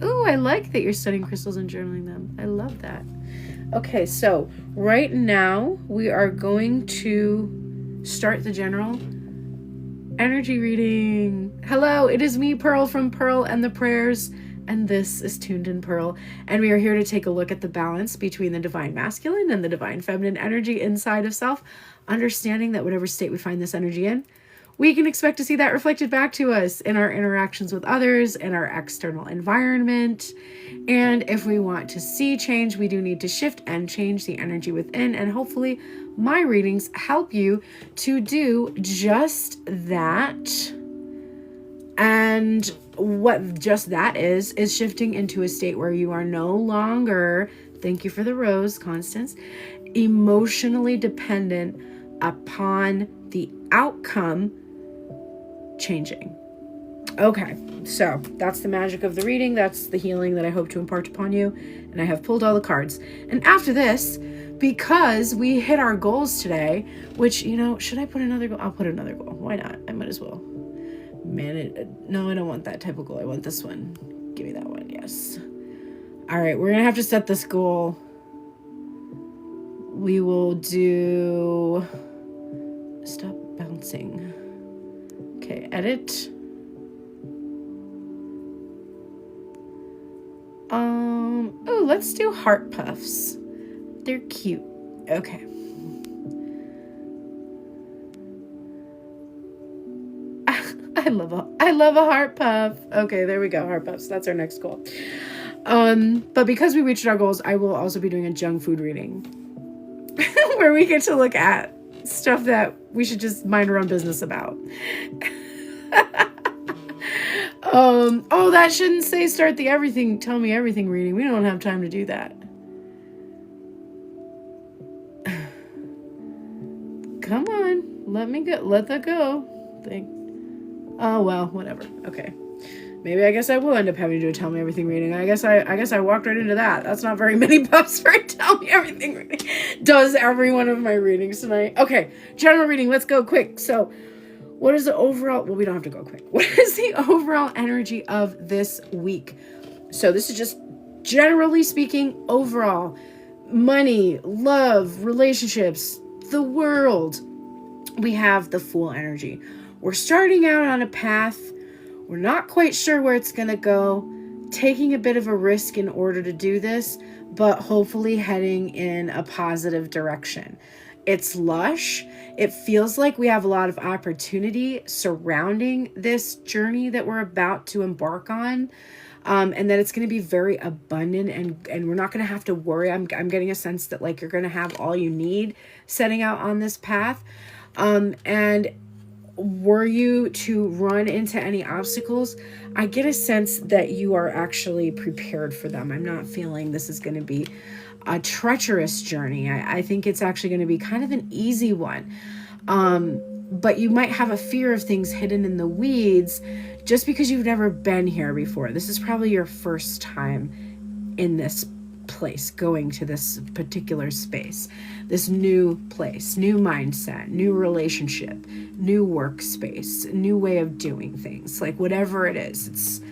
Ooh, I like that you're studying crystals and journaling them. I love that. Okay, so right now we are going to start the general energy reading. Hello, it is me, Pearl, from Pearl and the Prayers, and this is Tuned in Pearl, and we are here to take a look at the balance between the divine masculine and the divine feminine energy inside of self, understanding that whatever state we find this energy in, we can expect to see that reflected back to us in our interactions with others, in our external environment. And if we want to see change, we do need to shift and change the energy within. And hopefully my readings help you to do just that. And what just that is shifting into a state where you are no longer, thank you for the rose, Constance, emotionally dependent upon the outcome changing. Okay, so that's the magic of the reading. That's the healing that I hope to impart upon you. And I have pulled all the cards. And after this, because we hit our goals today, which, should I put another goal? I'll put another goal. Why not? I might as well. Man, no, I don't want that type of goal. I want this one. Give me that one. Yes. All right, we're going to have to set this goal. We will do... Stop bouncing. Okay, edit. Oh, let's do heart puffs. They're cute. Okay. I love a heart puff. Okay, there we go. Heart puffs. That's our next goal. But because we reached our goals, I will also be doing a junk food reading where we get to look at stuff that we should just mind our own business about. Oh, that shouldn't say start the everything, tell me everything reading. We don't have time to do that. Come on, let that go. Oh, well, whatever. Okay. Maybe I guess I will end up having to do a tell me everything reading. I guess I walked right into that. That's not very many puffs for a tell me everything reading. Does every one of my readings tonight. Okay, general reading. Let's go quick. So, what is the overall... Well, we don't have to go quick. What is the overall energy of this week? So, this is just generally speaking, overall. Money, love, relationships, the world. We have the Fool energy. We're starting out on a path. We're not quite sure where it's going to go. Taking a bit of a risk in order to do this, but hopefully heading in a positive direction. It's lush. It feels like we have a lot of opportunity surrounding this journey that we're about to embark on. And that it's going to be very abundant and we're not going to have to worry. I'm getting a sense that like you're going to have all you need setting out on this path. And were you to run into any obstacles, I get a sense that you are actually prepared for them. I'm not feeling this is going to be a treacherous journey. I think it's actually going to be kind of an easy one. But you might have a fear of things hidden in the weeds just because you've never been here before. This is probably your first time in this place, going to this particular space, this new place, new mindset, new relationship, new workspace, new way of doing things, like whatever it is, it's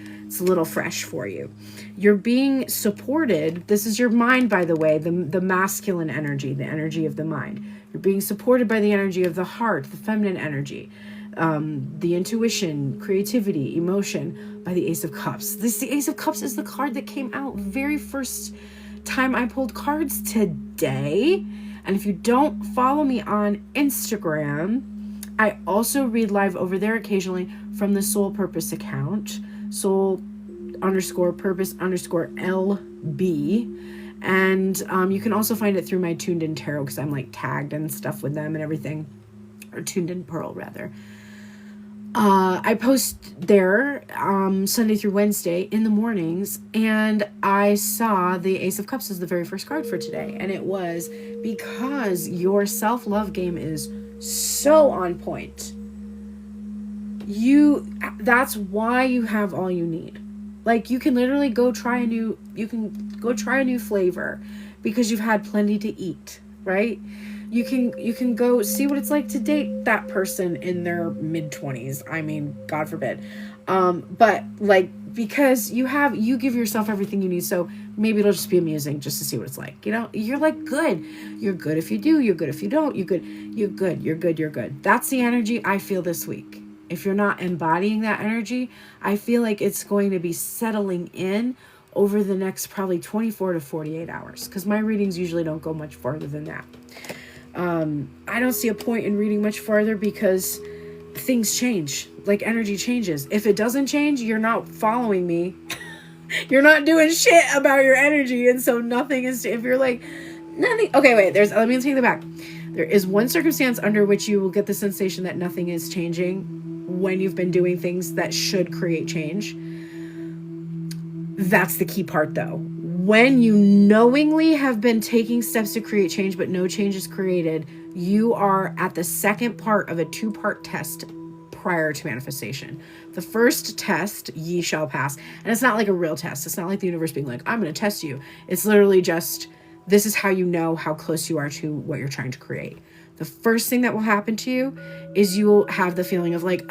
a little fresh for you. You're being supported. This is your mind, by the way, the masculine energy, the energy of the mind. You're being supported by the energy of the heart, the feminine energy, the intuition, creativity, emotion, by the Ace of Cups. The Ace of Cups is the card that came out very first time I pulled cards today. And if you don't follow me on Instagram, I also read live over there occasionally from the Soul Purpose account, soul_purpose_LB. And you can also find it through my Tuned in Tarot because I'm like tagged and stuff with them and everything, or Tuned in Pearl rather. I post there Sunday through Wednesday in the mornings, and I saw the Ace of Cups as the very first card for today, and it was because your self-love game is so on point. That's why you have all you need. Like, you can literally go try a new flavor because you've had plenty to eat, right? You can go see what it's like to date that person in their mid-20s. I mean, God forbid. But like because you give yourself everything you need. So maybe it'll just be amusing just to see what it's like. You're like, good. You're good if you do. You're good if you don't. You're good. You're good. You're good. You're good. That's the energy I feel this week. If you're not embodying that energy, I feel like it's going to be settling in over the next probably 24 to 48 hours, because my readings usually don't go much farther than that. I don't see a point in reading much farther because things change, like energy changes. If it doesn't change, you're not following me. You're not doing shit about your energy. And so nothing is, if you're like, nothing. Okay, wait, let me take that back. There is one circumstance under which you will get the sensation that nothing is changing when you've been doing things that should create change. That's the key part, though. When you knowingly have been taking steps to create change, but no change is created, you are at the second part of a 2-part test prior to manifestation. The first test, ye shall pass. And it's not like a real test. It's not like the universe being like, I'm going to test you. It's literally just, this is how you know how close you are to what you're trying to create. The first thing that will happen to you is you will have the feeling of like,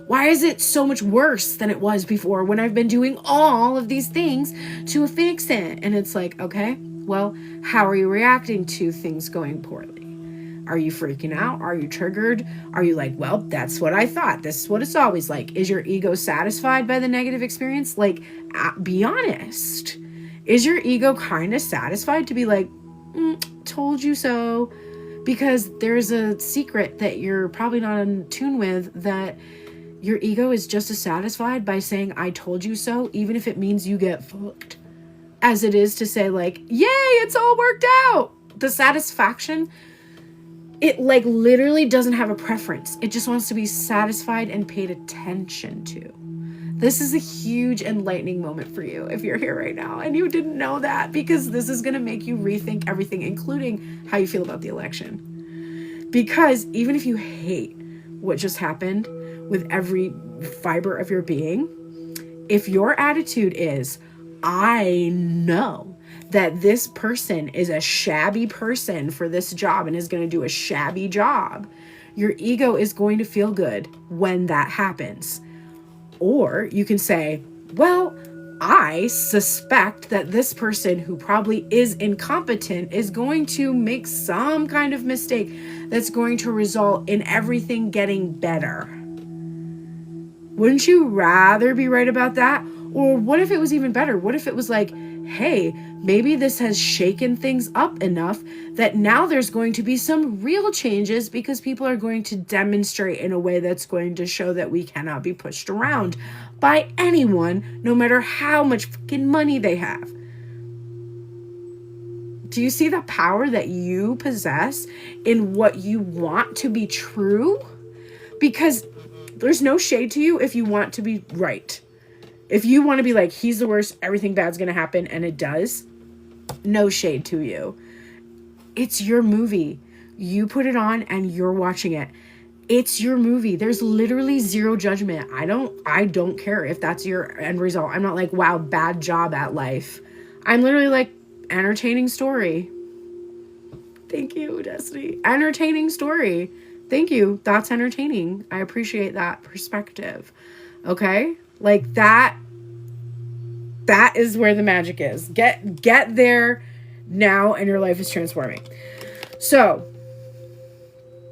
why is it so much worse than it was before when I've been doing all of these things to fix it? And it's like, okay, well, how are you reacting to things going poorly? Are you freaking out? Are you triggered? Are you like, well, that's what I thought. This is what it's always like. Is your ego satisfied by the negative experience? Like, be honest. Is your ego kind of satisfied to be like, told you so? Because there's a secret that you're probably not in tune with, that your ego is just as satisfied by saying, I told you so, even if it means you get fucked, as it is to say like, yay, it's all worked out. The satisfaction, it like literally doesn't have a preference. It just wants to be satisfied and paid attention to. This is a huge enlightening moment for you if you're here right now and you didn't know that, because this is going to make you rethink everything, including how you feel about the election. Because even if you hate what just happened with every fiber of your being, if your attitude is, I know that this person is a shabby person for this job and is going to do a shabby job, your ego is going to feel good when that happens. Or you can say, well, I suspect that this person who probably is incompetent is going to make some kind of mistake that's going to result in everything getting better. Wouldn't you rather be right about that? Or what if it was even better? What if it was like, hey, maybe this has shaken things up enough that now there's going to be some real changes because people are going to demonstrate in a way that's going to show that we cannot be pushed around by anyone, no matter how much fucking money they have. Do you see the power that you possess in what you want to be true? Because there's no shade to you if you want to be right. If you want to be like, he's the worst, everything bad's going to happen, and it does, no shade to you. It's your movie. You put it on and you're watching it. It's your movie. There's literally zero judgment. I don't care if that's your end result. I'm not like, wow, bad job at life. I'm literally like, entertaining story. Thank you, Destiny. Entertaining story. Thank you. That's entertaining. I appreciate that perspective. Okay? Like that is where the magic is. Get there now and your life is transforming. So,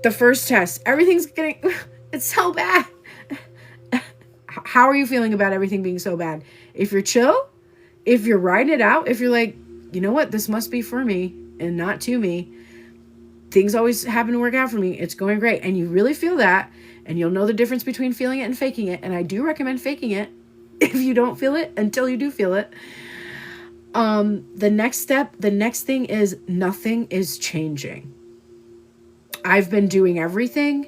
the first test, everything's getting, it's so bad. How are you feeling about everything being so bad? If you're chill, if you're riding it out, if you're like, you know what, this must be for me and not to me. Things always happen to work out for me. It's going great. And you really feel that. And you'll know the difference between feeling it and faking it. And I do recommend faking it if you don't feel it until you do feel it. The next thing is nothing is changing. I've been doing everything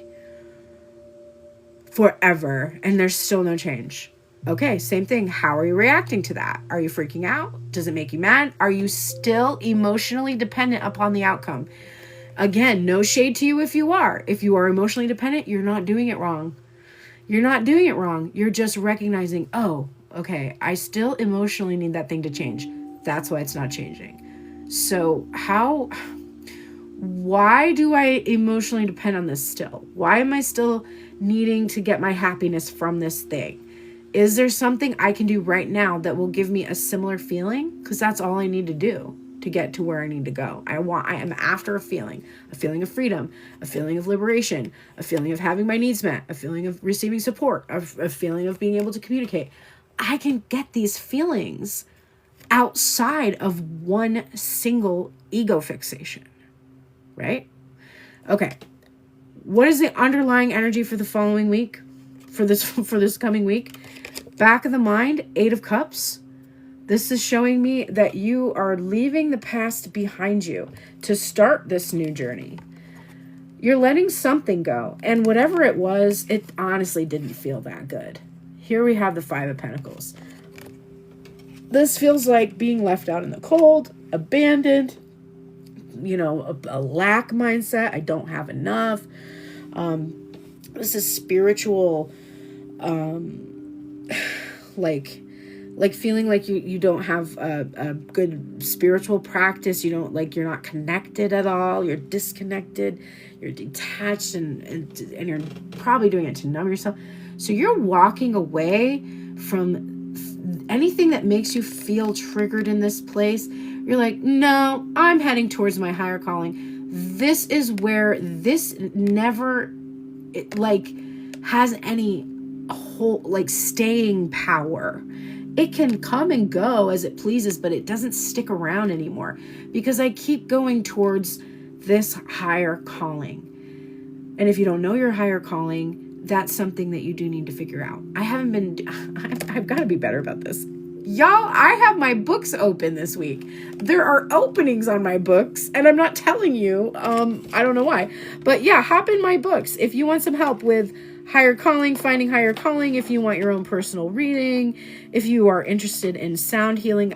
forever and there's still no change. Okay, same thing. How are you reacting to that? Are you freaking out? Does it make you mad? Are you still emotionally dependent upon the outcome? Again, no shade to you if you are. If you are emotionally dependent, you're not doing it wrong. You're not doing it wrong. You're just recognizing, oh, okay, I still emotionally need that thing to change. That's why it's not changing. So why do I emotionally depend on this still? Why am I still needing to get my happiness from this thing? Is there something I can do right now that will give me a similar feeling? Because that's all I need to do to get to where I need to go. I am after a feeling of freedom, a feeling of liberation, a feeling of having my needs met, a feeling of receiving support, a feeling of being able to communicate. I can get these feelings outside of one single ego fixation, right? Okay. What is the underlying energy for the following week? For this coming week? Back of the mind, 8 of Cups. This is showing me that you are leaving the past behind you to start this new journey. You're letting something go. And whatever it was, it honestly didn't feel that good. Here we have the 5 of Pentacles. This feels like being left out in the cold, abandoned, a lack mindset. I don't have enough. This is spiritual, like feeling like you don't have a good spiritual practice. You're not connected at all. You're disconnected. You're detached, and you're probably doing it to numb yourself. So you're walking away from anything that makes you feel triggered in this place. You're like, no, I'm heading towards my higher calling. This is where this never has any whole staying power. It can come and go as it pleases, but it doesn't stick around anymore because I keep going towards this higher calling. And if you don't know your higher calling, that's something that you do need to figure out. I've got to be better about this. Y'all, I have my books open this week. There are openings on my books, and I'm not telling you. I don't know why. But yeah, hop in my books. If you want some help with higher calling, finding higher calling, if you want your own personal reading, if you are interested in sound healing,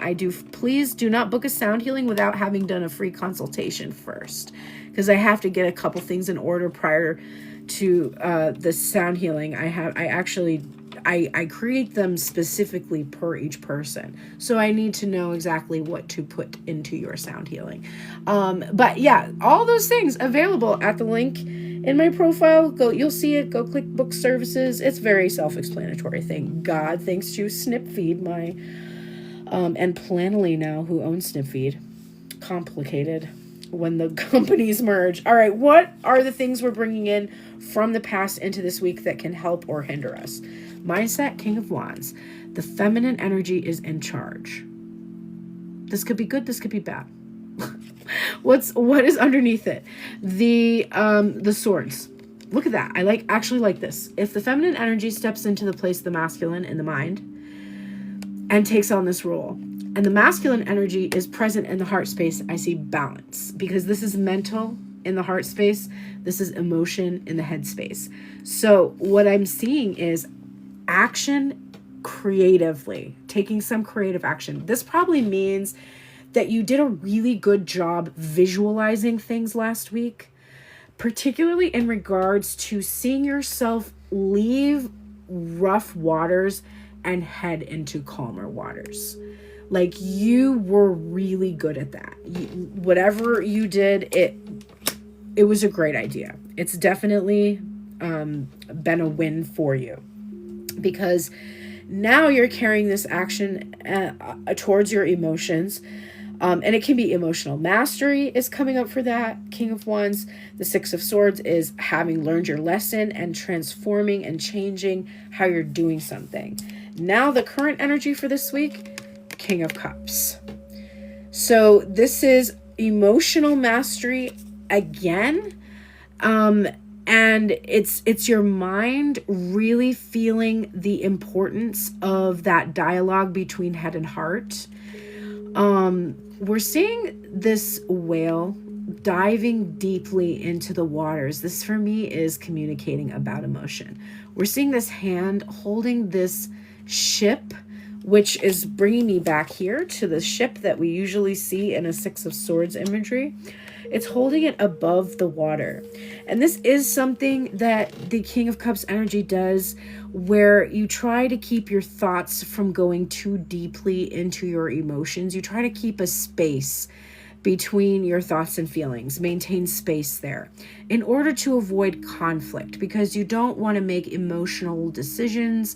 please do not book a sound healing without having done a free consultation first. Because I have to get a couple things in order prior to the sound healing. I create them specifically per each person. So I need to know exactly what to put into your sound healing. But yeah, all those things available at the link in my profile. You'll see it. Go click book services. It's very self-explanatory. Thank God. Thanks to Snipfeed, and Planoly now, who owns Snipfeed. Complicated when the companies merge. All right, what are the things we're bringing in from the past into this week that can help or hinder us? Mindset, King of Wands. The feminine energy is in charge. This could be good, this could be bad. What is underneath it? The swords. Look at that. I actually like this. If the feminine energy steps into the place of the masculine in the mind and takes on this role, and the masculine energy is present in the heart space, I see balance, because this is mental in the heart space. This is emotion in the head space. So what I'm seeing is action creatively, taking some creative action. This probably means that you did a really good job visualizing things last week, particularly in regards to seeing yourself leave rough waters and head into calmer waters. You were really good at that. Whatever you did, it was a great idea. It's definitely been a win for you, because now you're carrying this action towards your emotions. And it can be emotional mastery is coming up for that. King of Wands. The 6 of Swords is having learned your lesson and transforming and changing how you're doing something. Now the current energy for this week, King of Cups. So this is emotional mastery again. And it's your mind really feeling the importance of that dialogue between head and heart. We're seeing this whale diving deeply into the waters. This for me is communicating about emotion. We're seeing this hand holding this ship, which is bringing me back here to the ship that we usually see in a 6 of Swords imagery. It's holding it above the water. And this is something that the King of Cups energy does, where you try to keep your thoughts from going too deeply into your emotions. You try to keep a space between your thoughts and feelings, maintain space there in order to avoid conflict, because you don't want to make emotional decisions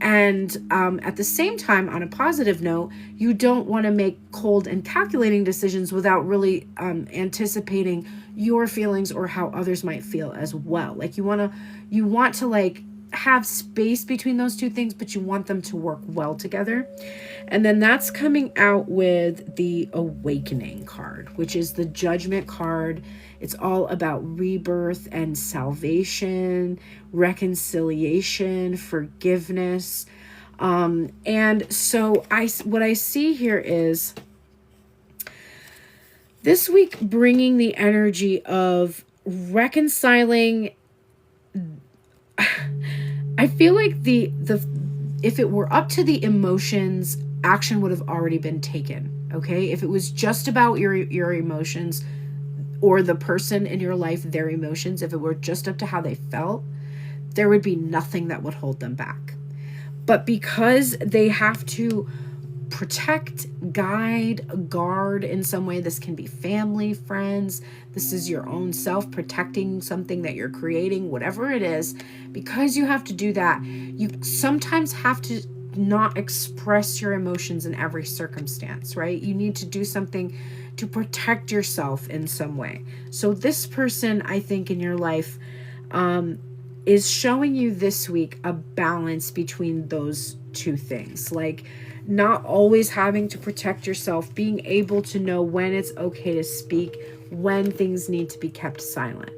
And at the same time, on a positive note, you don't want to make cold and calculating decisions without really anticipating your feelings or how others might feel as well. Like you want to like have space between those two things, but you want them to work well together. And then that's coming out with the Awakening card, which is the Judgment card. It's all about rebirth and salvation, reconciliation, forgiveness. And so what I see here is this week bringing the energy of reconciling. I feel like the if it were up to the emotions, action would have already been taken. Okay, if it was just about your emotions or the person in your life, their emotions, if it were just up to how they felt, there would be nothing that would hold them back. But because they have to protect, guide, guard in some way, this can be family, friends, this is your own self protecting something that you're creating, whatever it is, because you have to do that, you sometimes have to not express your emotions in every circumstance, right? You need to do something to protect yourself in some way. So this person, I think, in your life is showing you this week a balance between those two things. Like not always having to protect yourself, being able to know when it's okay to speak, when things need to be kept silent.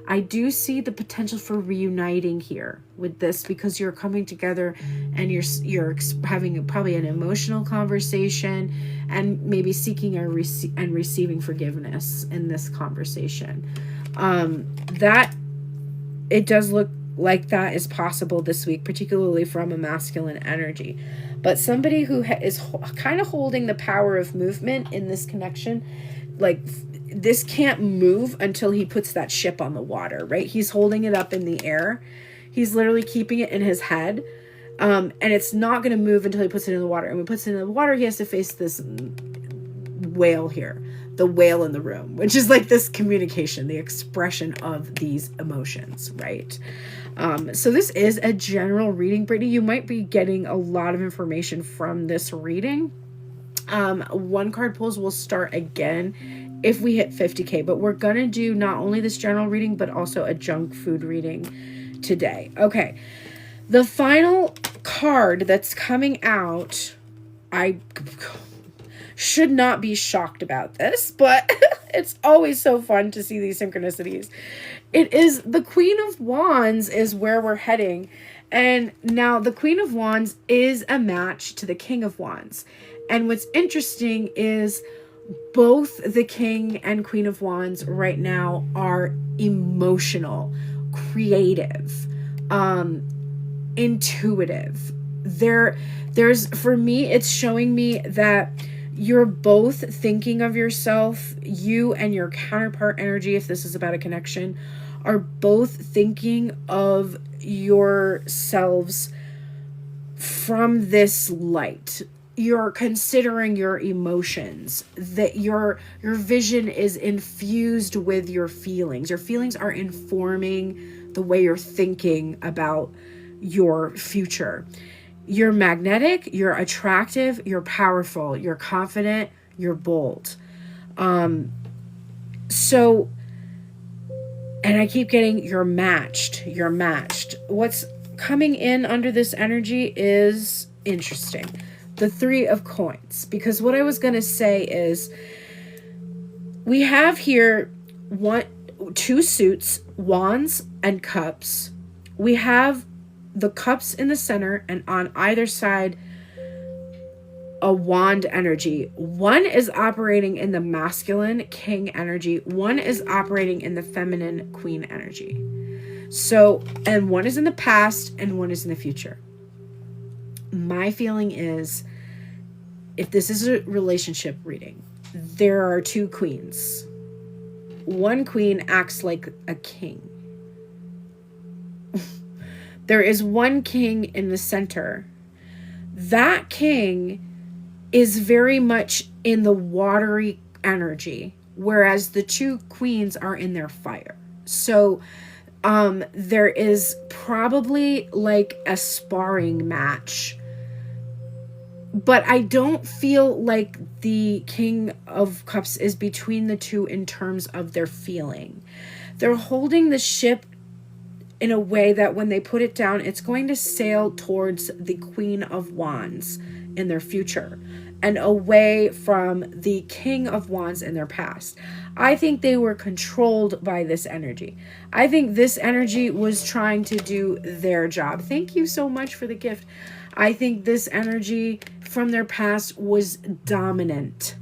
I do see the potential for reuniting here with this because you're coming together and you're having probably an emotional conversation and maybe seeking and receiving forgiveness in this conversation. That it does look like that is possible this week, particularly from a masculine energy. But somebody who is kind of holding the power of movement in this connection, like this can't move until he puts that ship on the water, right? He's holding it up in the air. He's literally keeping it in his head. And it's not going to move until he puts it in the water. And when he puts it in the water, he has to face this whale here, the whale in the room, which is like this communication, the expression of these emotions, right? So this is a general reading, Brittany. You might be getting a lot of information from this reading. One card pulls will start again if we hit 50K, but we're going to do not only this general reading, but also a junk food reading today. Okay. The final card that's coming out, I should not be shocked about this, but it's always so fun to see these synchronicities. It is the Queen of Wands is where we're heading. And now the Queen of Wands is a match to the King of Wands. And what's interesting is both the King and Queen of Wands right now are emotional, creative, intuitive. There's for me, it's showing me that you're both thinking of yourself, you and your counterpart energy, if this is about a connection, are both thinking of yourselves from this light. You're considering your emotions, that your vision is infused with your feelings. Your feelings are informing the way you're thinking about your future. You're magnetic, you're attractive, you're powerful, you're confident, you're bold. So, and I keep getting you're matched. What's coming in under this energy is interesting. The Three of Coins, because what I was going to say is we have here two suits, wands and cups. We have the cups in the center and on either side a wand energy. One is operating in the masculine king energy. One is operating in the feminine queen energy. So, and one is in the past and one is in the future. My feeling is, if this is a relationship reading, there are two queens. One queen acts like a king. There is one king in the center. That king is very much in the watery energy, whereas the two queens are in their fire. So There is probably like a sparring match, but I don't feel like the King of Cups is between the two in terms of their feeling. They're holding the ship in a way that when they put it down, it's going to sail towards the Queen of Wands in their future and away from the King of Wands in their past. I think they were controlled by this energy. I think this energy was trying to do their job. Thank you so much for the gift. I think this energy from their past was dominant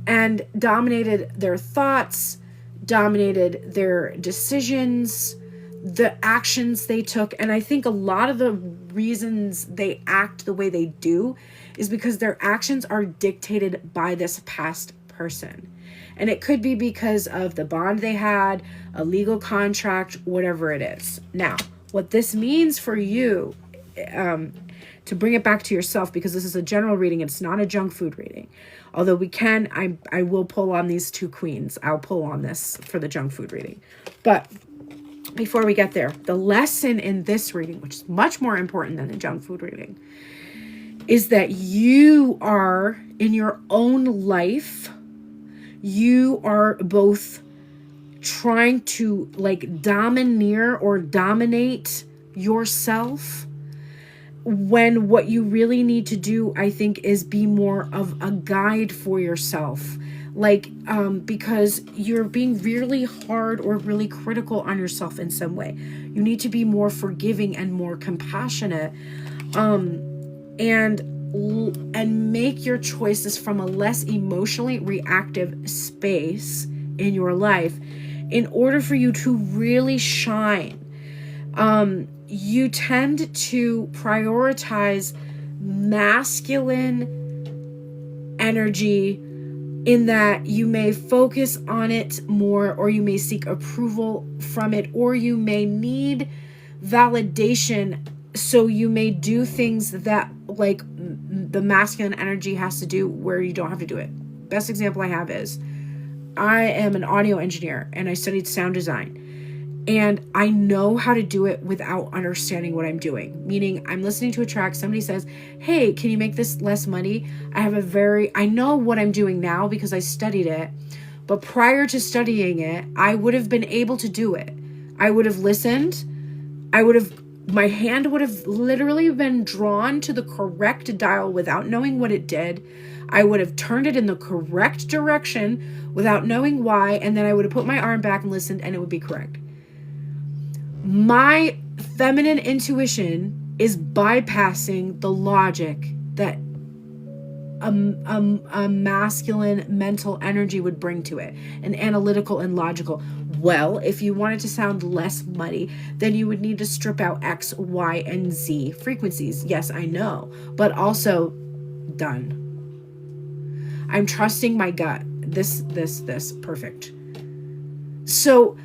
and dominated their thoughts, dominated their decisions, the actions they took. And I think a lot of the reasons they act the way they do is because their actions are dictated by this past person. And it could be because of the bond they had, a legal contract, whatever it is. Now, what this means for you, to bring it back to yourself, because this is a general reading, it's not a junk food reading. Although I will pull on these two queens. I'll pull on this for the junk food reading. But before we get there, the lesson in this reading, which is much more important than the junk food reading, is that you are, in your own life, you are both trying to like domineer or dominate yourself, when what you really need to do, I think, is be more of a guide for yourself. Like, because you're being really hard or really critical on yourself in some way. You need to be more forgiving and more compassionate, and make your choices from a less emotionally reactive space in your life in order for you to really shine. You tend to prioritize masculine energy in that you may focus on it more, or you may seek approval from it, or you may need validation. So you may do things that like the masculine energy has to do where you don't have to do it. Best example I have is I am an audio engineer and I studied sound design. And I know how to do it without understanding what I'm doing. Meaning I'm listening to a track, somebody says, hey, can you make this less money? I know what I'm doing now because I studied it. But prior to studying it, I would have been able to do it. I would have listened. My hand would have literally been drawn to the correct dial without knowing what it did. I would have turned it in the correct direction without knowing why. And then I would have put my arm back and listened, and it would be correct. My feminine intuition is bypassing the logic that a masculine mental energy would bring to it, an analytical and logical. Well, if you wanted to sound less muddy, then you would need to strip out X, Y, and Z frequencies. Yes, I know, but also done. I'm trusting my gut. This, perfect. So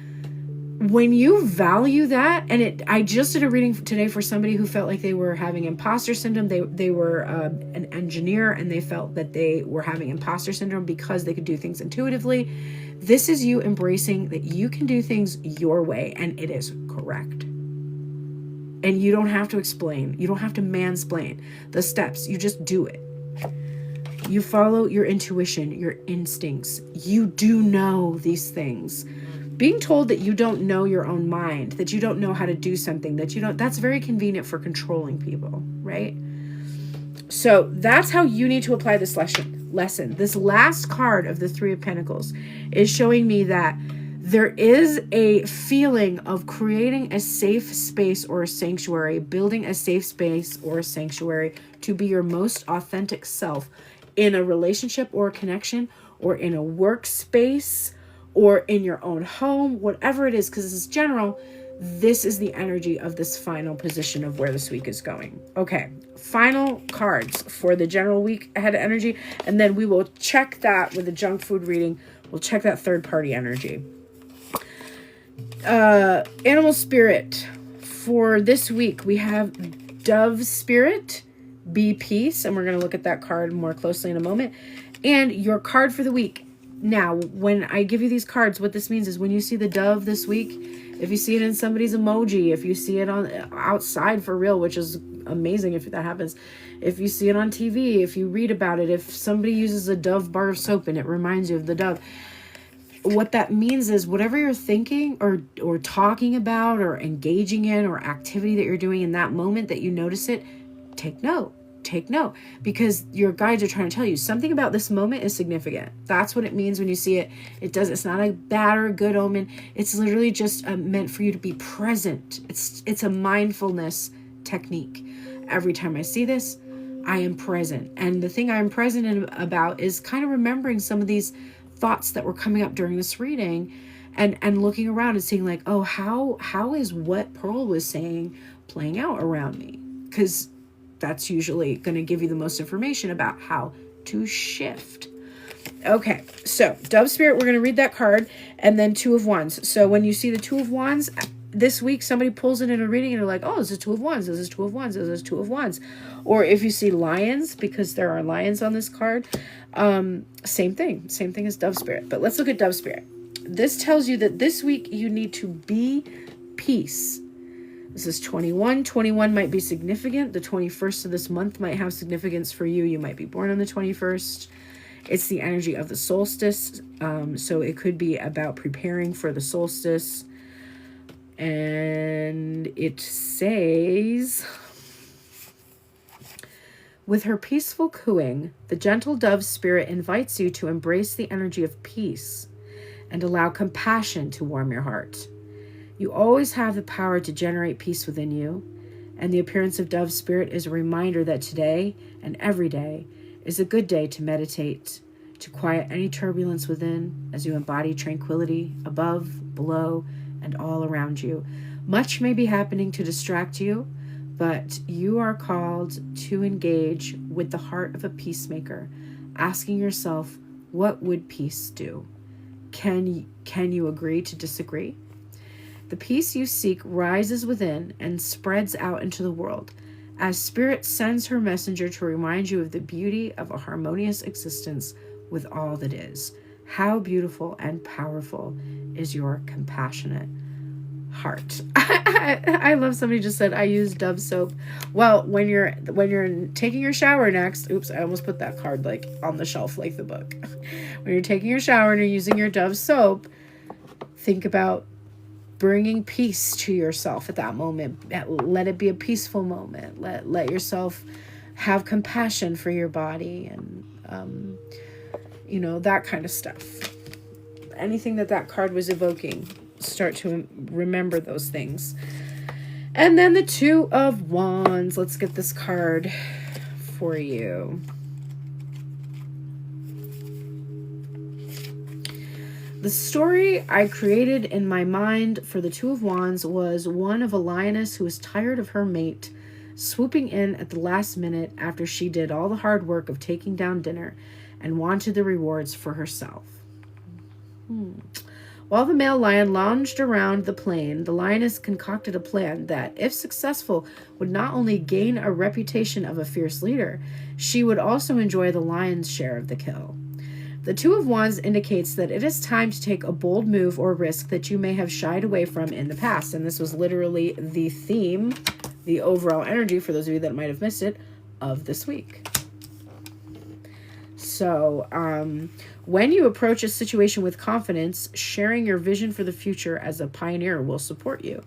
when you value that, and I just did a reading today for somebody who felt like they were having imposter syndrome. They were an engineer, and they felt that they were having imposter syndrome because they could do things intuitively. This is you embracing that you can do things your way, and it is correct. And you don't have to explain. You don't have to mansplain the steps. You just do it. You follow your intuition, your instincts. You do know these things. Being told that you don't know your own mind, that you don't know how to do something, that's very convenient for controlling people, right? So that's how you need to apply this lesson. This last card of the Three of Pentacles is showing me that there is a feeling of creating a safe space or a sanctuary, building a safe space or a sanctuary to be your most authentic self in a relationship or a connection, or in a workspace, or in your own home, whatever it is, because this is general. This is the energy of this final position of where this week is going. Okay, final cards for the general week ahead energy, and then we will check that with the junk food reading. We'll check that third party energy. Animal spirit for this week, we have Dove Spirit, Be Peace, and we're going to look at that card more closely in a moment. And your card for the week. Now, when I give you these cards, what this means is when you see the dove this week, If you see it in somebody's emoji, if you see it on outside for real, which is amazing if that happens. If you see it on TV, if you read about it, if somebody uses a Dove bar of soap and it reminds you of the Dove, what that means is whatever you're thinking or talking about or engaging in or activity that you're doing in that moment that you notice it, take note, because your guides are trying to tell you something about this moment is significant. That's what it means when you see it. It's not a bad or a good omen. It's literally just meant for you to be present. It's a mindfulness technique. Every time I see this, I am present. And the thing I'm present about is kind of remembering some of these thoughts that were coming up during this reading and looking around and seeing like, oh, how is what Pearl was saying playing out around me? Because that's usually going to give you the most information about how to shift. Okay, so Dove Spirit, we're going to read that card, and then Two of Wands. So when you see the Two of Wands, this week somebody pulls it in a reading and they're like, oh, this is Two of Wands, this is Two of Wands, this is Two of Wands. Or if you see lions, because there are lions on this card, same thing as Dove Spirit. But let's look at Dove Spirit. This tells you that this week you need to be peace. This is 21. 21 might be significant. The 21st of this month might have significance for you. You might be born on the 21st. It's the energy of the solstice. So it could be about preparing for the solstice. And it says, with her peaceful cooing, the gentle dove spirit invites you to embrace the energy of peace and allow compassion to warm your heart. You always have the power to generate peace within you, and the appearance of Dove Spirit is a reminder that today and every day is a good day to meditate, to quiet any turbulence within as you embody tranquility above, below, and all around you. Much may be happening to distract you, but you are called to engage with the heart of a peacemaker, asking yourself, what would peace do? Can you agree to disagree? The peace you seek rises within and spreads out into the world as Spirit sends her messenger to remind you of the beauty of a harmonious existence with all that is. How beautiful and powerful is your compassionate heart. I love somebody just said, I use Dove soap. Well, when you're taking your shower next, oops, I almost put that card like on the shelf like the book. When you're taking your shower and you're using your Dove soap, think about bringing peace to yourself at that moment. Let it be a peaceful moment. Let yourself have compassion for your body and, that kind of stuff. Anything that card was evoking, start to remember those things. And then the Two of Wands. Let's get this card for you. The story I created in my mind for the Two of Wands was one of a lioness who was tired of her mate swooping in at the last minute after she did all the hard work of taking down dinner and wanted the rewards for herself. While the male lion lounged around the plain, the lioness concocted a plan that, if successful, would not only gain a reputation of a fierce leader, she would also enjoy the lion's share of the kill. The Two of Wands indicates that it is time to take a bold move or risk that you may have shied away from in the past. And this was literally the theme, the overall energy, for those of you that might have missed it, of this week. So, when you approach a situation with confidence, sharing your vision for the future as a pioneer will support you.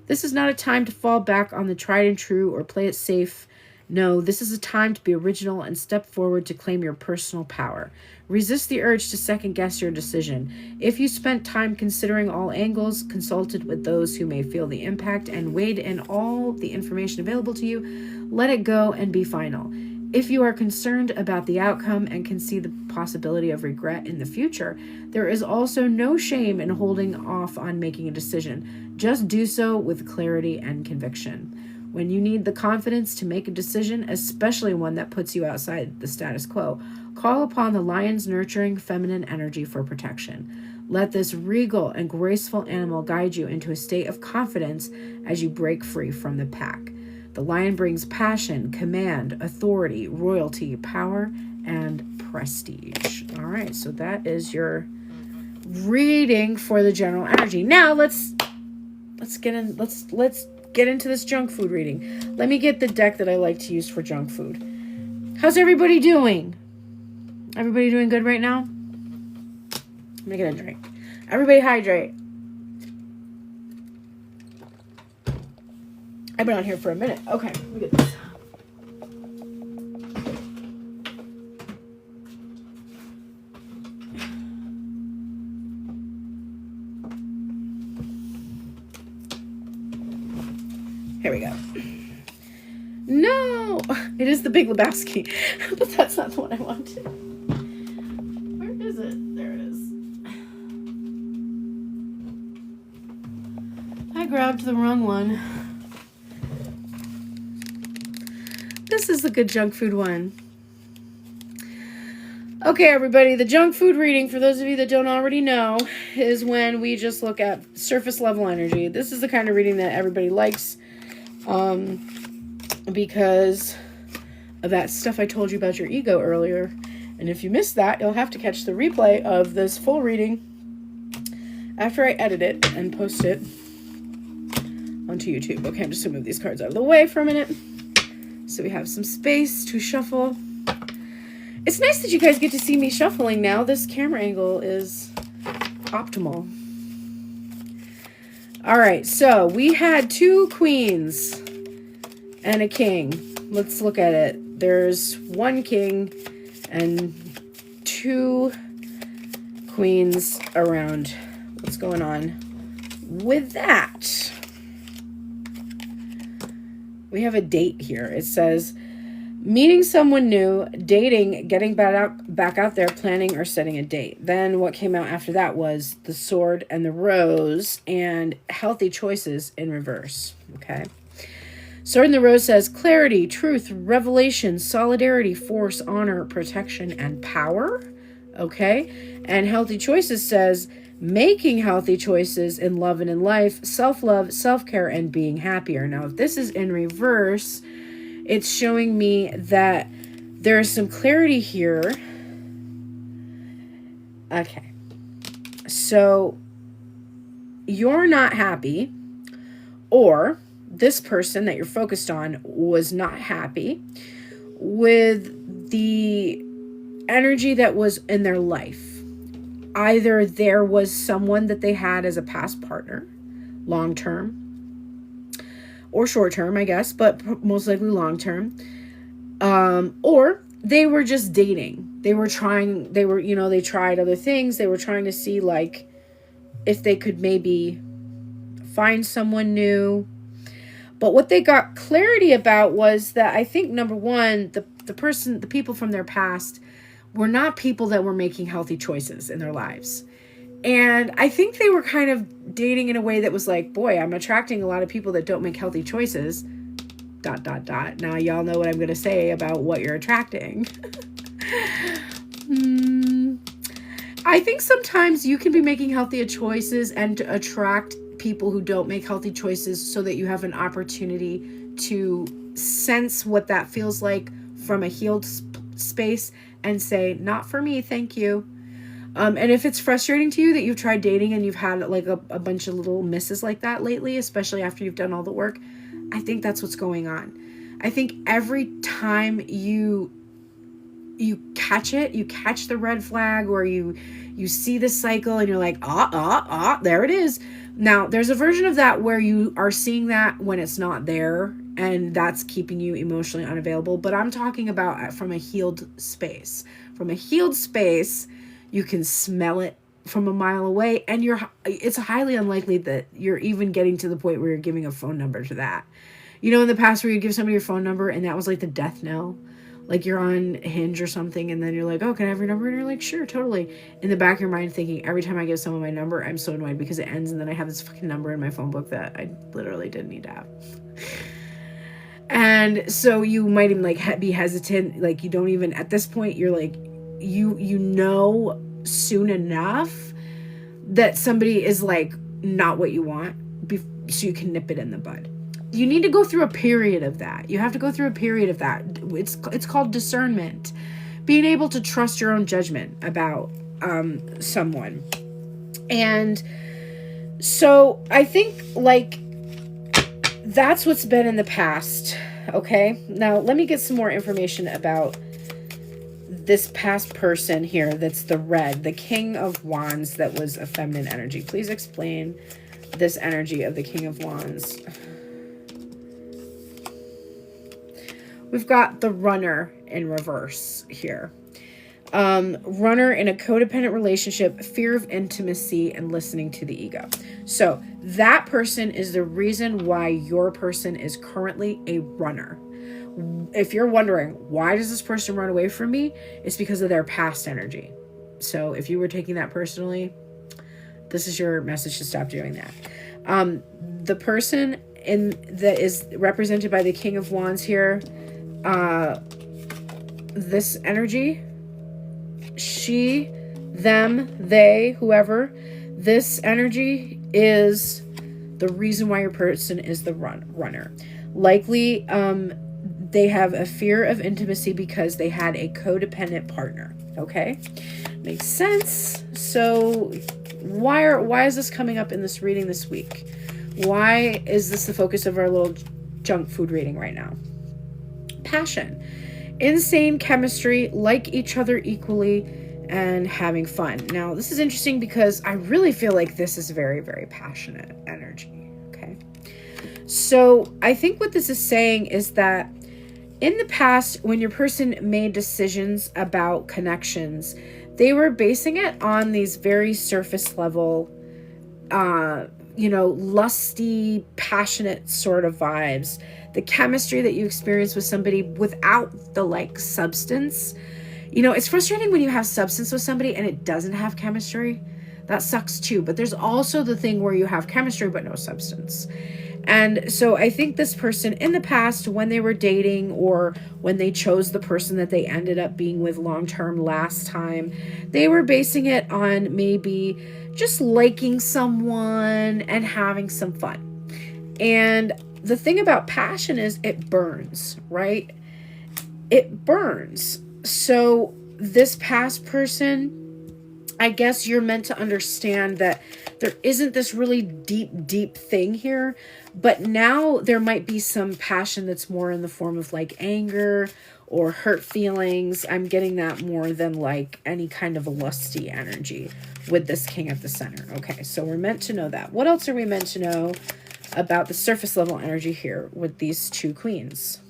This is not a time to fall back on the tried and true or play it safe. No, this is a time to be original and step forward to claim your personal power. Resist the urge to second-guess your decision. If you spent time considering all angles, consulted with those who may feel the impact, and weighed in all the information available to you, let it go and be final. If you are concerned about the outcome and can see the possibility of regret in the future, there is also no shame in holding off on making a decision. Just do so with clarity and conviction. When you need the confidence to make a decision, especially one that puts you outside the status quo, call upon the lion's nurturing feminine energy for protection. Let this regal and graceful animal guide you into a state of confidence as you break free from the pack. The lion brings passion, command, authority, royalty, power, and prestige. All right, so that is your reading for the general energy. Now let's let's get into this junk food reading. Let me get the deck that I like to use for junk food. How's everybody doing? Everybody doing good right now? I'm gonna get a drink. Everybody hydrate. I've been on here for a minute. Okay, let me get this. Here we go. No! It is the Big Lebowski. But that's not the one I wanted. Where is it? There it is. I grabbed the wrong one. This is the good junk food one. Okay, everybody. The junk food reading, for those of you that don't already know, is when we just look at surface level energy. This is the kind of reading that everybody likes. Because of that stuff I told you about your ego earlier. And if you missed that, you'll have to catch the replay of this full reading after I edit it and post it onto YouTube. Okay, I'm just going to move these cards out of the way for a minute so we have some space to shuffle. It's nice that you guys get to see me shuffling now. This camera angle is optimal. All right, so we had 2 queens and a king. Let's look at it. There's 1 king and 2 queens around. What's going on with that? We have a date here. It says, meeting someone new, dating, getting back out there, planning or setting a date. Then what came out after that was the sword and the rose and healthy choices in reverse. Okay. Sword and the rose says clarity, truth, revelation, solidarity, force, honor, protection, and power. Okay. And healthy choices says making healthy choices in love and in life, self-love, self-care, and being happier. Now, if this is in reverse, it's showing me that there's some clarity here. Okay. So you're not happy, or this person that you're focused on was not happy with the energy that was in their life. Either there was someone that they had as a past partner, long-term, or short-term, I guess, but most likely long-term. Or they were just dating. They tried other things. They were trying to see, like, if they could maybe find someone new. But what they got clarity about was that I think, number one, the people from their past were not people that were making healthy choices in their lives. And I think they were kind of dating in a way that was like, boy, I'm attracting a lot of people that don't make healthy choices. ... Now y'all know what I'm going to say about what you're attracting. I think sometimes you can be making healthy choices and to attract people who don't make healthy choices so that you have an opportunity to sense what that feels like from a healed space and say, not for me, thank you. And if it's frustrating to you that you've tried dating and you've had like a bunch of little misses like that lately, especially after you've done all the work, I think that's what's going on. I think every time you catch it, you catch the red flag, or you see the cycle and you're like, there it is. Now, there's a version of that where you are seeing that when it's not there, and that's keeping you emotionally unavailable. But I'm talking about from a healed space. From a healed space, you can smell it from a mile away, and it's highly unlikely that you're even getting to the point where you're giving a phone number to that. You know, in the past where you give somebody your phone number and that was like the death knell. Like you're on Hinge or something and then you're like, oh, can I have your number? And you're like, sure, totally. In the back of your mind thinking, every time I give someone my number, I'm so annoyed because it ends and then I have this fucking number in my phone book that I literally didn't need to have. And so you might even like be hesitant. Like you don't even, at this point, you're like, you know soon enough that somebody is like not what you want so you can nip it in the bud. You need to go through a period of that. You have to go through a period of that. It's called discernment. Being able to trust your own judgment about someone. And So I think like that's what's been in the past. Okay. Now let me get some more information about this past person here. That's the red, the King of Wands. That was a feminine energy. Please explain this energy of the King of Wands. We've got the Runner in reverse here. Runner in a codependent relationship, fear of intimacy, and listening to the ego. So that person is the reason why your person is currently a runner. If you're wondering, why does this person run away from me? It's because of their past energy. So if you were taking that personally, this is your message to stop doing that. The person that is represented by the King of Wands here, this energy, she, them, they, whoever, this energy is the reason why your person is the runner. Likely, they have a fear of intimacy because they had a codependent partner. Okay, makes sense. So why is this coming up in this reading this week? Why is this the focus of our little junk food reading right now? Passion, insane chemistry, like each other equally, and having fun. Now, this is interesting because I really feel like this is very, very passionate energy. Okay. So I think what this is saying is that in the past, when your person made decisions about connections, they were basing it on these very surface level, lusty, passionate sort of vibes. The chemistry that you experience with somebody without the like substance. It's frustrating when you have substance with somebody and it doesn't have chemistry. That sucks too. But there's also the thing where you have chemistry but no substance. And so I think this person in the past, when they were dating or when they chose the person that they ended up being with long-term last time, they were basing it on maybe just liking someone and having some fun. And the thing about passion is it burns, right? It burns. So this past person, I guess you're meant to understand that there isn't this really deep thing here, but now there might be some passion that's more in the form of like anger or hurt feelings. I'm getting that more than like any kind of a lusty energy with this King at the center. Okay, so we're meant to know that. What else are we meant to know about the surface level energy here with these two queens?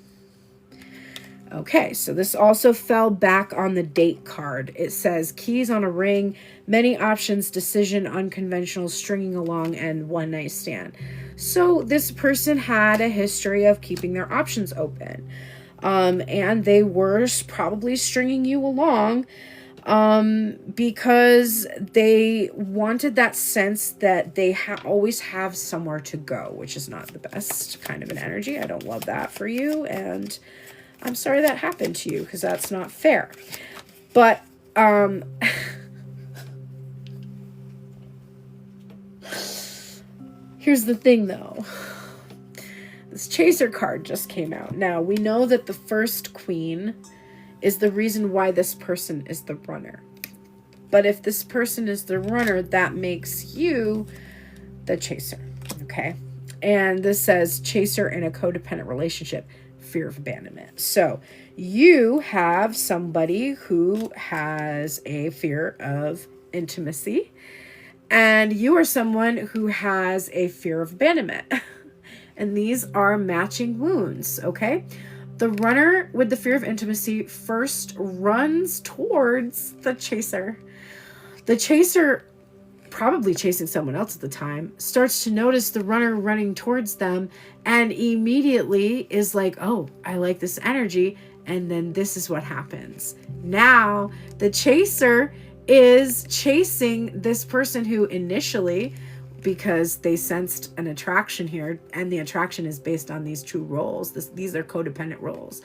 Okay, so this also fell back on the date card. It says keys on a ring, many options, decision, unconventional, stringing along, and one night stand. So this person had a history of keeping their options open. And they were probably stringing you along because they wanted that sense that they always have somewhere to go, which is not the best kind of an energy. I don't love that for you, and I'm sorry that happened to you because that's not fair. But here's the thing though. This Chaser card just came out. Now, we know that the first queen is the reason why this person is the runner. But if this person is the runner, that makes you the chaser, okay? And this says chaser in a codependent relationship, fear of abandonment. So you have somebody who has a fear of intimacy, and you are someone who has a fear of abandonment. And these are matching wounds, okay? The runner with the fear of intimacy first runs towards the chaser. The chaser, probably chasing someone else at the time, starts to notice the runner running towards them and immediately is like, oh, I like this energy. And then this is what happens. Now, the chaser is chasing this person who initially, because they sensed an attraction here, and the attraction is based on these two roles. These are codependent roles.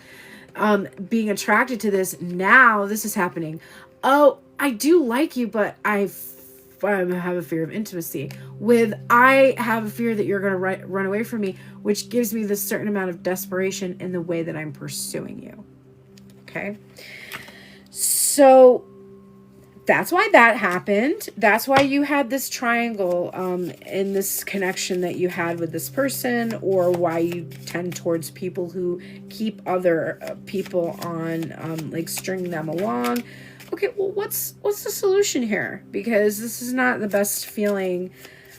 Being attracted to this, now this is happening. Oh, I do like you, but I have a fear of intimacy. I have a fear that you're going to run away from me, which gives me this certain amount of desperation in the way that I'm pursuing you. Okay? So that's why that happened. That's why you had this triangle in this connection that you had with this person, or why you tend towards people who keep other people on, like string them along. Okay, well, what's the solution here? Because this is not the best feeling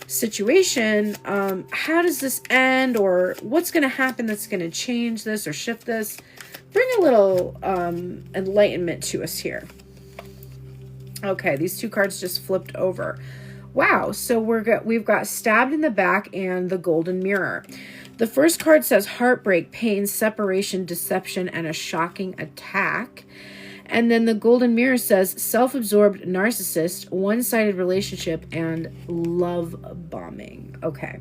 situation. How does this end, or what's going to happen that's going to change this or shift this? Bring a little enlightenment to us here. Okay, these two cards just flipped over. Wow, so we've got stabbed in the back and the golden mirror. The first card says heartbreak, pain, separation, deception, and a shocking attack. And then the golden mirror says self-absorbed narcissist, one-sided relationship, and love bombing. Okay.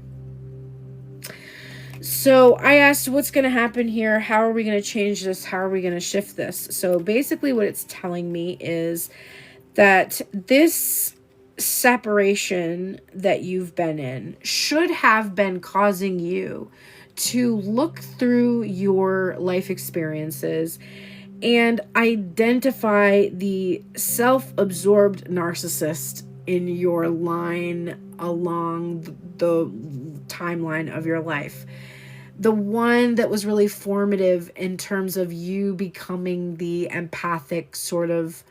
So I asked, what's going to happen here? How are we going to change this? How are we going to shift this? So basically what it's telling me is that this separation that you've been in should have been causing you to look through your life experiences and identify the self-absorbed narcissist in your line along the timeline of your life. The one that was really formative in terms of you becoming the empathic sort of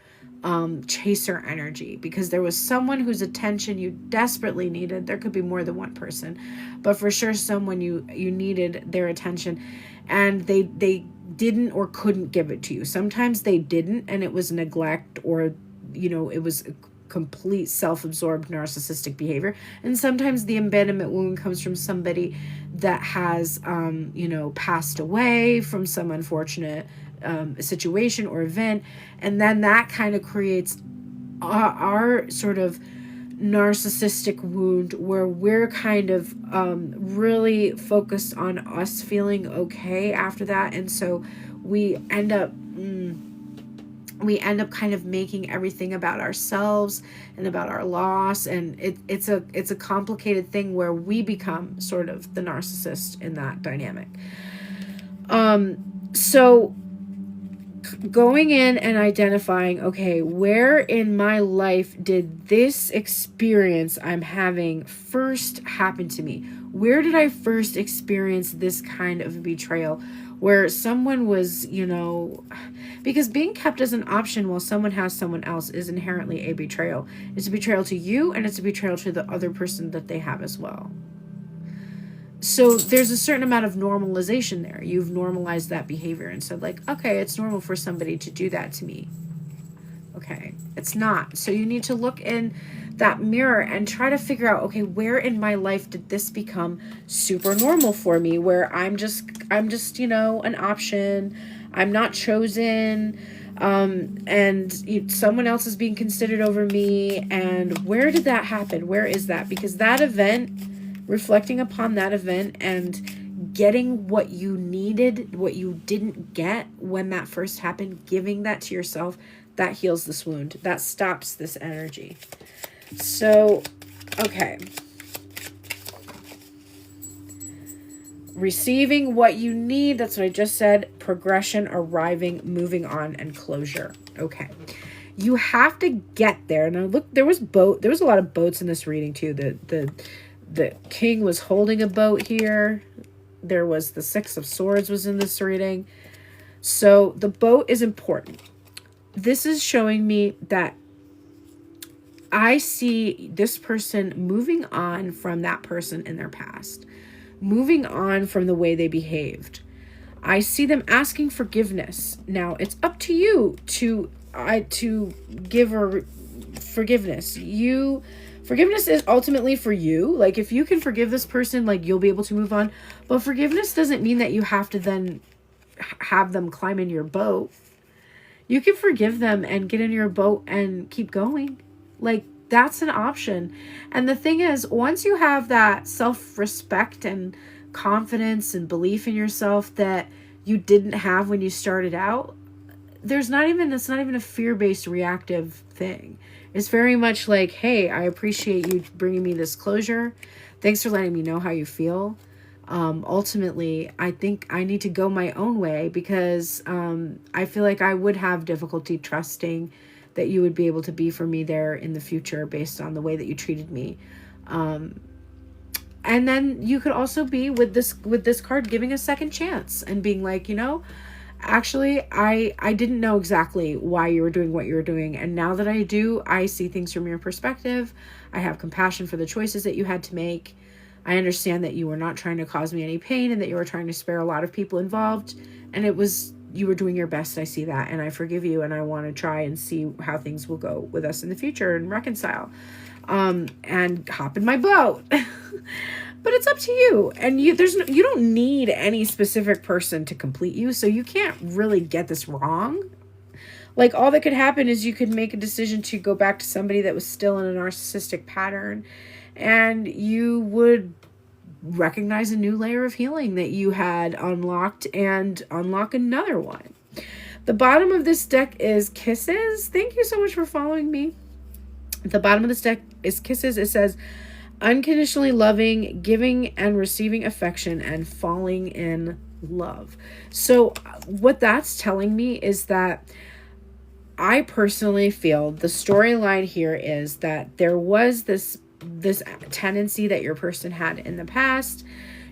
chaser energy, because there was someone whose attention you desperately needed. There could be more than one person, but for sure someone you needed their attention, and they didn't or couldn't give it to you. Sometimes they didn't, and it was neglect, or it was a complete self-absorbed narcissistic behavior. And sometimes the abandonment wound comes from somebody that has passed away from some unfortunate situation or event, and then that kind of creates our sort of narcissistic wound, where we're kind of really focused on us feeling okay after that, and so we end up kind of making everything about ourselves and about our loss, and it's a complicated thing where we become sort of the narcissist in that dynamic. So going in and identifying, okay, where in my life did this experience I'm having first happen to me? Where did I first experience this kind of betrayal, where someone was, because being kept as an option while someone has someone else is inherently a betrayal. It's a betrayal to you, and it's a betrayal to the other person that they have as well. So there's a certain amount of normalization there. You've normalized that behavior and said, like, okay, it's normal for somebody to do that to me. Okay, it's not. So you need to look in that mirror and try to figure out, okay, where in my life did this become super normal for me, where I'm just an option, I'm not chosen, and someone else is being considered over me. And where did that happen? Where is that? Because that event, reflecting upon that event and getting what you needed, what you didn't get when that first happened, giving that to yourself, that heals this wound. That stops this energy. So, okay. Receiving what you need, that's what I just said. Progression, arriving, moving on, and closure. Okay. You have to get there. Now look, there was a lot of boats in this reading too. The king was holding a boat here. There was the Six of Swords was in this reading. So the boat is important. This is showing me that I see this person moving on from that person in their past, moving on from the way they behaved. I see them asking forgiveness. Now it's up to you to give her forgiveness. Forgiveness is ultimately for you. Like, if you can forgive this person, like, you'll be able to move on. But forgiveness doesn't mean that you have to then have them climb in your boat. You can forgive them and get in your boat and keep going. Like, that's an option. And the thing is, once you have that self-respect and confidence and belief in yourself that you didn't have when you started out, it's not even a fear-based reactive thing. It's very much like, hey, I appreciate you bringing me this closure. Thanks for letting me know how you feel. Ultimately, I think I need to go my own way, because I feel like I would have difficulty trusting that you would be able to be for me there in the future based on the way that you treated me. And then you could also be with this card giving a second chance and being like, actually, I didn't know exactly why you were doing what you were doing. And now that I do, I see things from your perspective. I have compassion for the choices that you had to make. I understand that you were not trying to cause me any pain and that you were trying to spare a lot of people involved. And you were doing your best. I see that. And I forgive you. And I want to try and see how things will go with us in the future and reconcile. And hop in my boat. But it's up to you. And you don't need any specific person to complete you. So you can't really get this wrong. Like, all that could happen is you could make a decision to go back to somebody that was still in a narcissistic pattern. And you would recognize a new layer of healing that you had unlocked and unlock another one. The bottom of this deck is Kisses. Thank you so much for following me. The bottom of this deck is Kisses. It says, unconditionally loving, giving and receiving affection, and falling in love. So what that's telling me is that I personally feel the storyline here is that there was this tendency that your person had in the past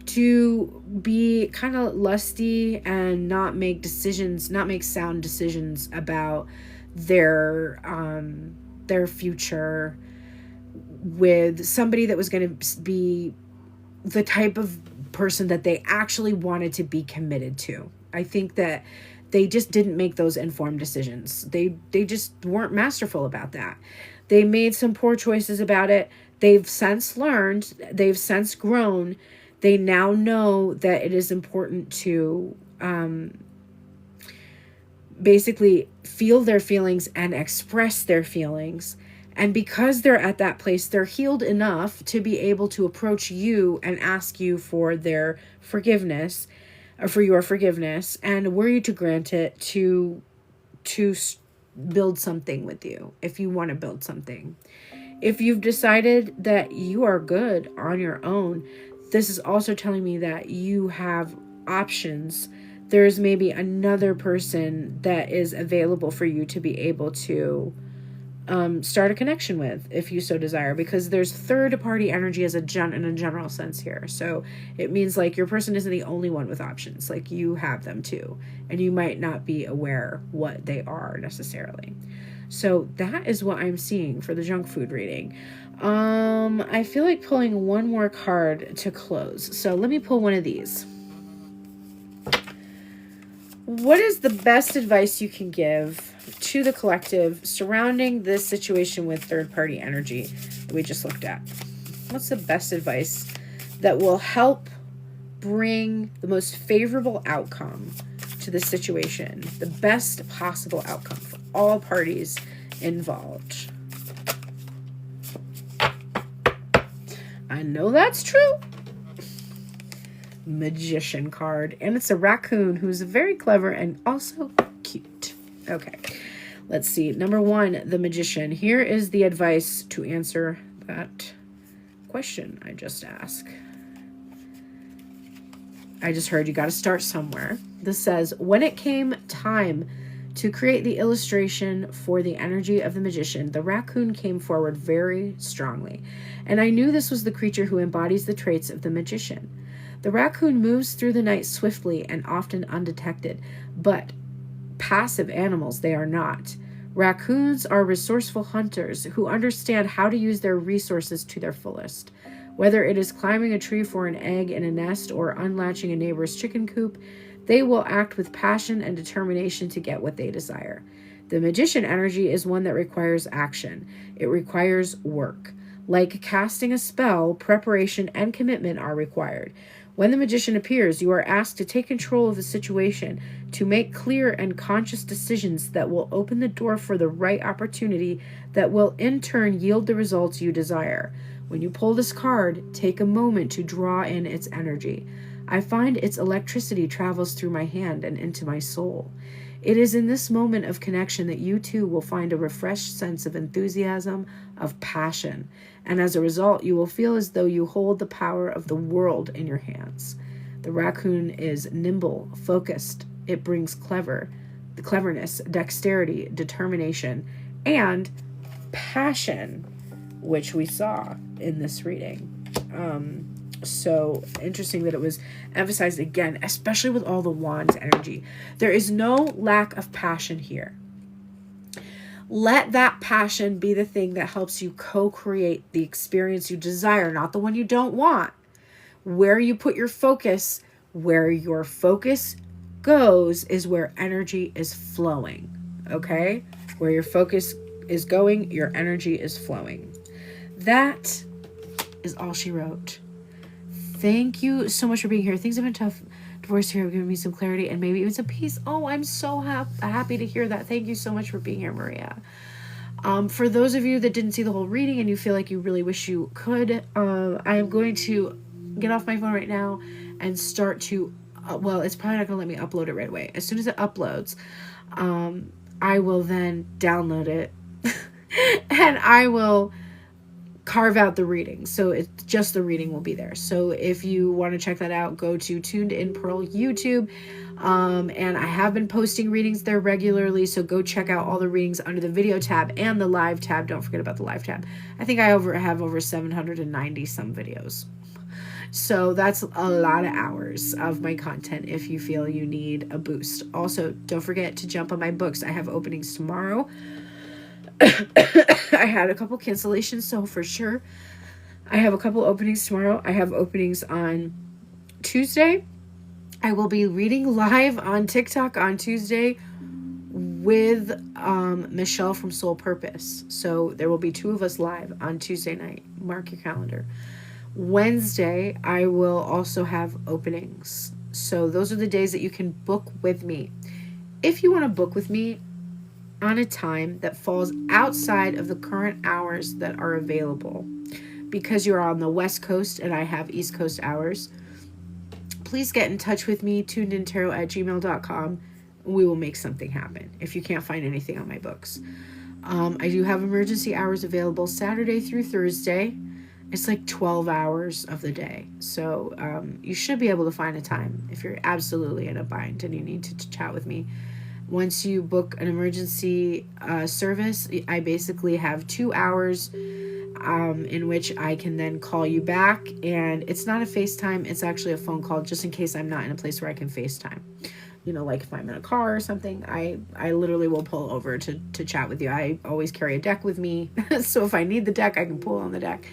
to be kind of lusty and not make sound decisions about their future with somebody that was going to be the type of person that they actually wanted to be committed to. I think that they just didn't make those informed decisions. They just weren't masterful about that. They made some poor choices about it. They've since learned, they've since grown. They now know that it is important to basically feel their feelings and express their feelings. And because they're at that place, they're healed enough to be able to approach you and ask you for their forgiveness, or for your forgiveness, and were you to grant it, to build something with you, if you want to build something. If you've decided that you are good on your own, this is also telling me that you have options. There's maybe another person that is available for you to be able to start a connection with, if you so desire, because there's third party energy in a general sense here. So it means like your person isn't the only one with options. Like, you have them too, and you might not be aware what they are necessarily. So that is what I'm seeing for the junk food reading. I feel like pulling one more card to close. So let me pull one of these. What is the best advice you can give to the collective surrounding this situation with third-party energy that we just looked at? What's the best advice that will help bring the most favorable outcome to the situation, the best possible outcome for all parties involved? I know that's true. Magician card, and it's a raccoon who's very clever and also cute. Okay, let's see. Number one, the Magician. Here is the advice to answer that question I just asked. I just heard you got to start somewhere. This says, when it came time to create the illustration for the energy of the Magician, the raccoon came forward very strongly, and I knew this was the creature who embodies the traits of the Magician. The raccoon moves through the night swiftly and often undetected, but passive animals they are not. Raccoons are resourceful hunters who understand how to use their resources to their fullest. Whether it is climbing a tree for an egg in a nest or unlatching a neighbor's chicken coop, they will act with passion and determination to get what they desire. The Magician energy is one that requires action. It requires work. Like casting a spell, preparation and commitment are required. When the Magician appears, you are asked to take control of the situation, to make clear and conscious decisions that will open the door for the right opportunity that will in turn yield the results you desire. When you pull this card, take a moment to draw in its energy. I find its electricity travels through my hand and into my soul. It is in this moment of connection that you too will find a refreshed sense of enthusiasm, of passion, and as a result, you will feel as though you hold the power of the world in your hands. The raccoon is nimble, focused. It brings cleverness, dexterity, determination, and passion, which we saw in this reading. So interesting that it was emphasized again, especially with all the wands energy. There is no lack of passion here. Let that passion be the thing that helps you co-create the experience you desire, not the one you don't want. Where you put your focus, where your focus goes is where energy is flowing. Okay? Where your focus is going, your energy is flowing. That is all she wrote. Thank you so much for being here. Things have been tough. Divorce here have given me some clarity and maybe even some peace. Oh, I'm so happy to hear that. Thank you so much for being here, Maria. For those of you that didn't see the whole reading and you feel like you really wish you could, I am going to get off my phone right now and start to, well, it's probably not going to let me upload it right away. As soon as it uploads, I will then download it and I will carve out the reading. So it's just the reading will be there. So if you want to check that out, go to Tuned in Pearl YouTube. And I have been posting readings there regularly. So go check out all the readings under the video tab and the live tab. Don't forget about the live tab. I think I have over 790 some videos. So that's a lot of hours of my content if you feel you need a boost. Also, don't forget to jump on my books. I have openings tomorrow. I had a couple cancellations, so for sure I have a couple openings tomorrow. I have openings on Tuesday. I will be reading live on TikTok on Tuesday with Michelle from Soul Purpose. So there will be 2 of us live on Tuesday night. Mark your calendar. Wednesday, I will also have openings. So those are the days that you can book with me. If you want to book with me on a time that falls outside of the current hours that are available, because you're on the West Coast and I have East Coast hours, please get in touch with me, turnedintarot@gmail.com. We will make something happen if you can't find anything on my books. I do have emergency hours available Saturday through Thursday. It's like 12 hours of the day. So you should be able to find a time if you're absolutely in a bind and you need to chat with me. Once you book an emergency service, I basically have 2 hours in which I can then call you back. And it's not a FaceTime. It's actually a phone call just in case I'm not in a place where I can FaceTime. You know, like if I'm in a car or something, I literally will pull over to chat with you. I always carry a deck with me. So if I need the deck, I can pull on the deck.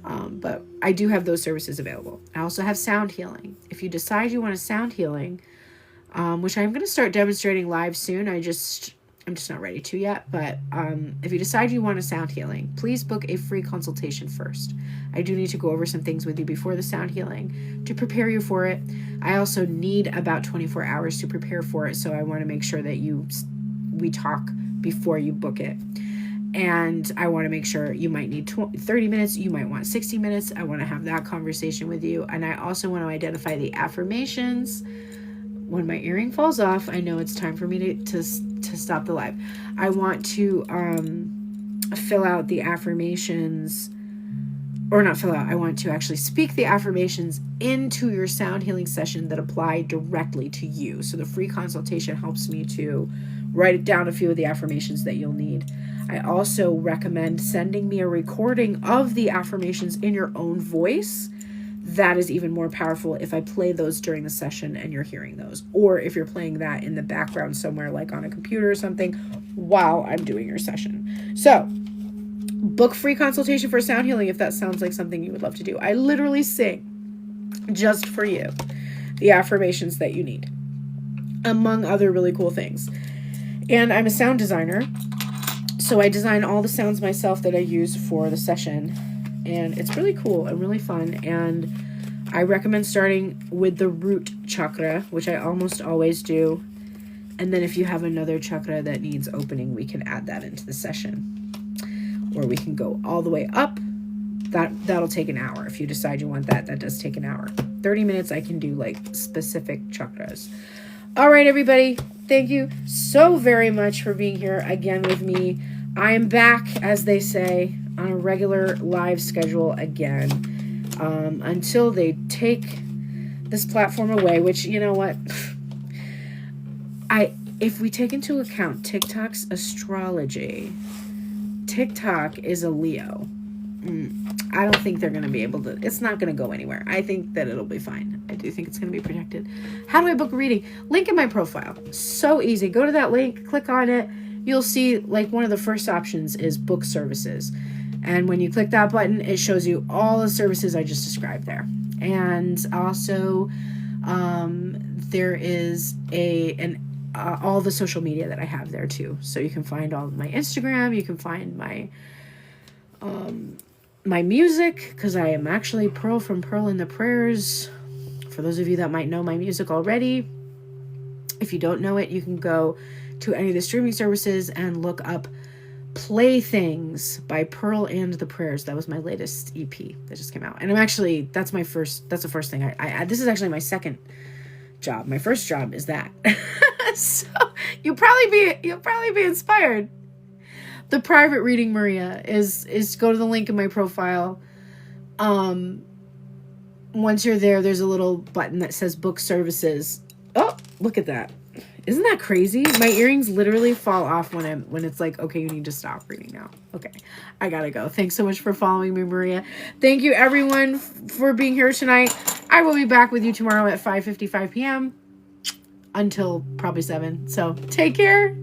But I do have those services available. I also have sound healing. If you decide you want a sound healing, which I'm going to start demonstrating live soon. I'm just not ready to yet. But if you decide you want a sound healing, please book a free consultation first. I do need to go over some things with you before the sound healing to prepare you for it. I also need about 24 hours to prepare for it. So I want to make sure that we talk before you book it. And I want to make sure you might need 30 minutes. You might want 60 minutes. I want to have that conversation with you. And I also want to identify the affirmations. When my earring falls off, I know it's time for me to stop the live. I want to fill out the affirmations, or not fill out. I want to actually speak the affirmations into your sound healing session that apply directly to you. So the free consultation helps me to write down a few of the affirmations that you'll need. I also recommend sending me a recording of the affirmations in your own voice. That is even more powerful if I play those during the session and you're hearing those. Or if you're playing that in the background somewhere, like on a computer or something, while I'm doing your session. So, book free consultation for sound healing if that sounds like something you would love to do. I literally sing just for you the affirmations that you need, among other really cool things. And I'm a sound designer. So I design all the sounds myself that I use for the session. And it's really cool and really fun. And I recommend starting with the root chakra, which I almost always do. And then if you have another chakra that needs opening, we can add that into the session. Or we can go all the way up. That'll take an hour. If you decide you want that does take an hour. 30 minutes, I can do like specific chakras. All right, everybody. Thank you so very much for being here again with me. I am back, as they say, on a regular live schedule again, until they take this platform away, which, you know what, if we take into account TikTok's astrology, TikTok is a Leo. I don't think they're going to be able to, it's not going to go anywhere. I think that it'll be fine. I do think it's going to be protected. How do I book a reading? Link in my profile. So easy. Go to that link, click on it. You'll see like one of the first options is book services. And when you click that button, it shows you all the services I just described there. And also, there is all the social media that I have there too. So you can find all of my Instagram. You can find my my music, because I am actually Pearl from Pearl in the Prayers. For those of you that might know my music already, if you don't know it, you can go to any of the streaming services and look up Playthings by Pearl and the Prayers. That was my latest EP that just came out. And that's the first thing this is actually my second job. My first job is that. So you'll probably be inspired. The private reading, Maria, is go to the link in my profile. Once you're there, there's a little button that says book services. Oh, look at that. Isn't that crazy? My earrings literally fall off when it's like, okay, you need to stop reading now. Okay, I gotta go. Thanks so much for following me, Maria. Thank you, everyone, for being here tonight. I will be back with you tomorrow at 5:55 p.m. until probably 7. So take care.